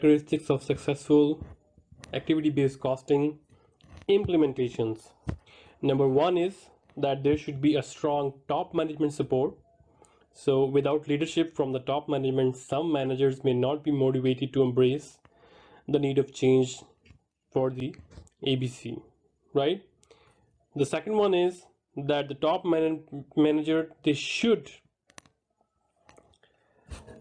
characteristics of successful activity-based costing implementations. Number one is that there should be a strong top management support. So without leadership from the top management, some managers may not be motivated to embrace the need of change for the ABC, right? The second one is that the top manager, they should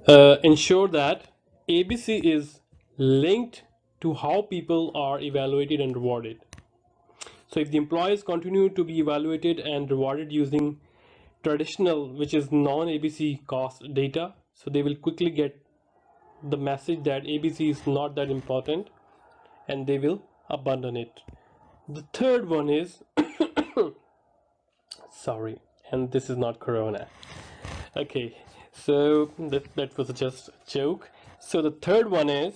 ensure that ABC is linked to how people are evaluated and rewarded. So if the employees continue to be evaluated and rewarded using traditional, which is non-ABC cost data, so they will quickly get the message that ABC is not that important and they will abandon it. The third one is sorry, and this is not corona. Okay, so that was just a joke. So the third one is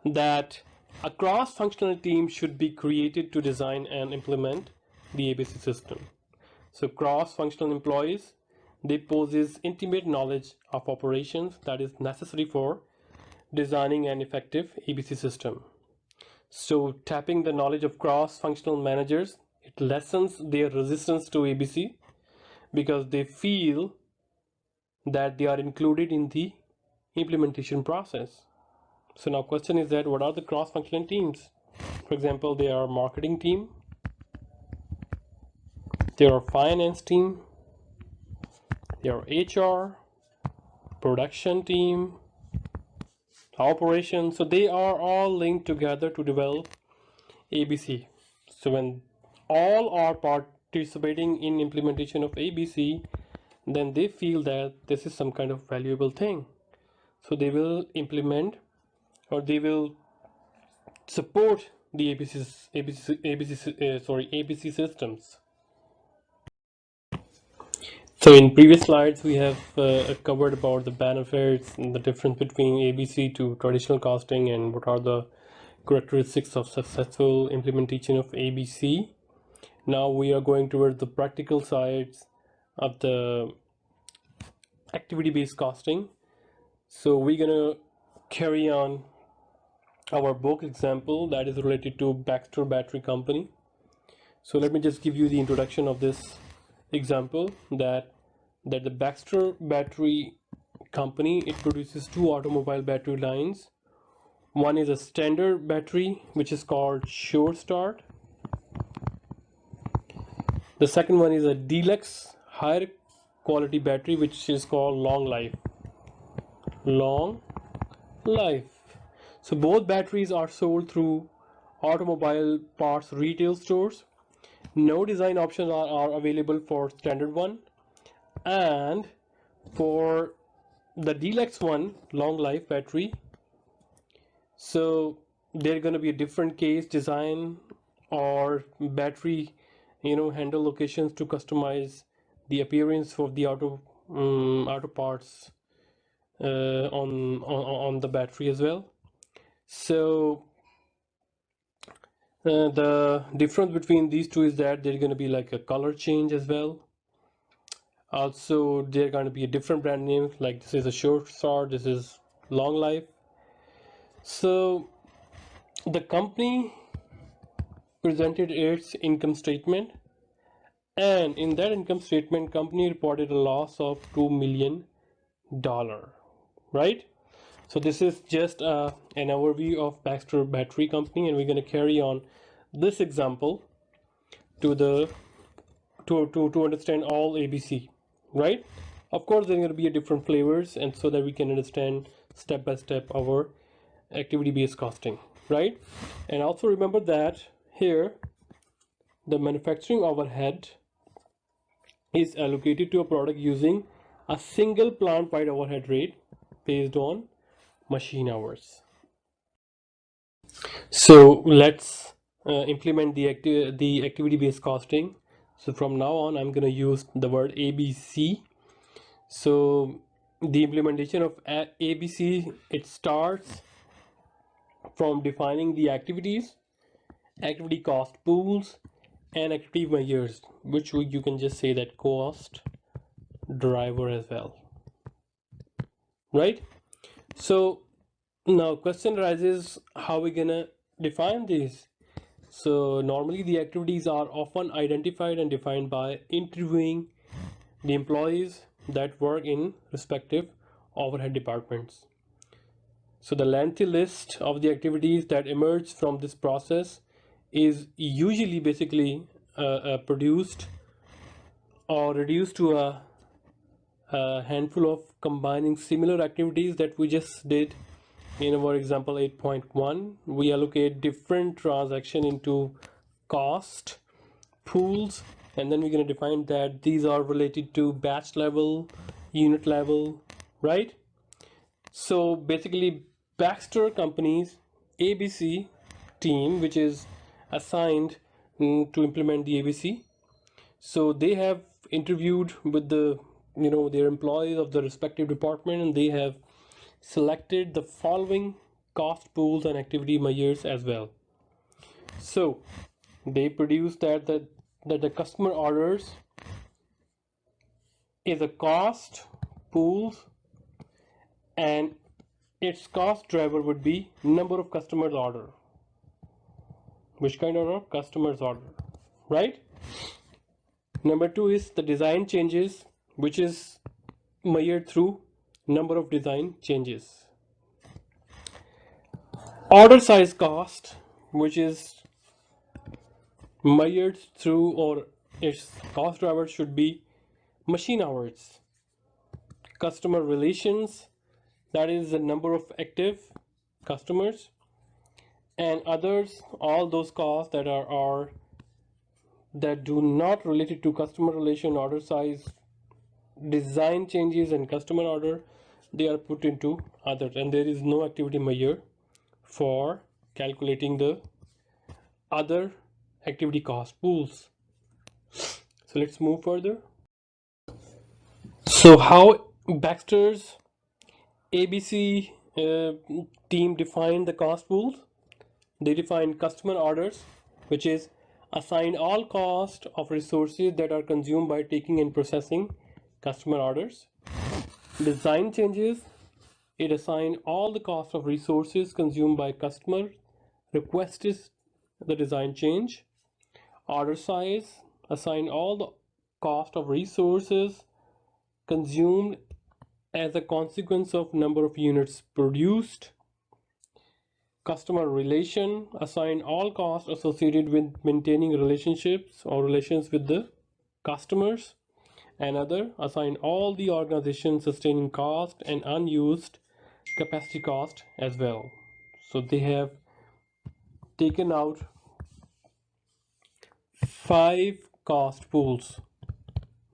that a cross-functional team should be created to design and implement the ABC system. So cross-functional employees, they possess intimate knowledge of operations that is necessary for designing an effective ABC system. So tapping the knowledge of cross-functional managers, it lessens their resistance to ABC because they feel that they are included in the implementation process. So now question is that what are the cross-functional teams? For example, they are marketing team, there are finance team, there are HR, production team, operations. So they are all linked together to develop ABC. So when all are participating in implementation of ABC, then they feel that this is some kind of valuable thing. So they will implement or they will support the ABC systems. So in previous slides, we have covered about the benefits and the difference between ABC to traditional costing and what are the characteristics of successful implementation of ABC. Now we are going towards the practical sides of the activity-based costing. So we're gonna carry on our book example that is related to Baxter battery company. So let me just give you the introduction of this example that the Baxter battery company, it produces two automobile battery lines. One is a standard battery which is called Sure Start. The second one is a deluxe higher quality battery which is called Long Life. So both batteries are sold through automobile parts retail stores. No design options are available for standard one, and for the deluxe one, Long Life battery, so they're going to be a different case design or battery handle locations to customize the appearance of the auto parts on the battery as well. So the difference between these two is that they're going to be like a color change as well. Also, they're going to be a different brand name, like this is a Short Start, this is Long Life. So the company presented its income statement, and in that income statement, company reported a loss of $2 million, right? So this is just an overview of Baxter battery company, and we're going to carry on this example to understand all ABC, right? Of course, there are going to be different flavors, and so that we can understand step by step our activity-based costing, right? And also remember that here the manufacturing overhead is allocated to a product using a single plant-wide overhead rate based on machine hours. So let's implement the activity-based costing. So from now on, I'm going to use the word ABC. So the implementation of ABC, it starts from defining the activities, activity cost pools, and activity measures, which you can just say that cost driver as well, right? So Now question arises, how we gonna define these? So normally the activities are often identified and defined by interviewing the employees that work in respective overhead departments. So the lengthy list of the activities that emerge from this process is usually basically produced or reduced to a handful of combining similar activities that we just did in our example 8.1. We allocate different transaction into cost pools, and then we're going to define that these are related to batch level, unit level, right? So basically Baxter company's ABC team, which is assigned to implement the ABC, so they have interviewed with the their employees of the respective department, and they have selected the following cost pools and activity measures as well. So they produce that the customer orders is a cost pool, and its cost driver would be number of customers order. Which kind of customers order, right? Number two is the design changes, which is measured through number of design changes. Order size cost, which is measured through, or its cost driver should be machine hours. Customer relations, that is the number of active customers, and others, all those costs that are that do not related to customer relation, order size, design changes, and customer order, they are put into other, and there is no activity measure for calculating the other activity cost pools. So let's move further. So how Baxter's ABC team defined the cost pools? They define customer orders, which is assign all cost of resources that are consumed by taking and processing customer orders. Design changes, it assign all the cost of resources consumed by customer requested the design change. Order size, assign all the cost of resources consumed as a consequence of number of units produced. Customer relation, assign all costs associated with maintaining relationships or relations with the customers. And other, assign all the organization sustaining cost and unused capacity cost as well. So they have taken out 5 cost pools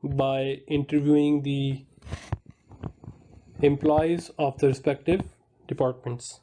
by interviewing the employees of the respective departments.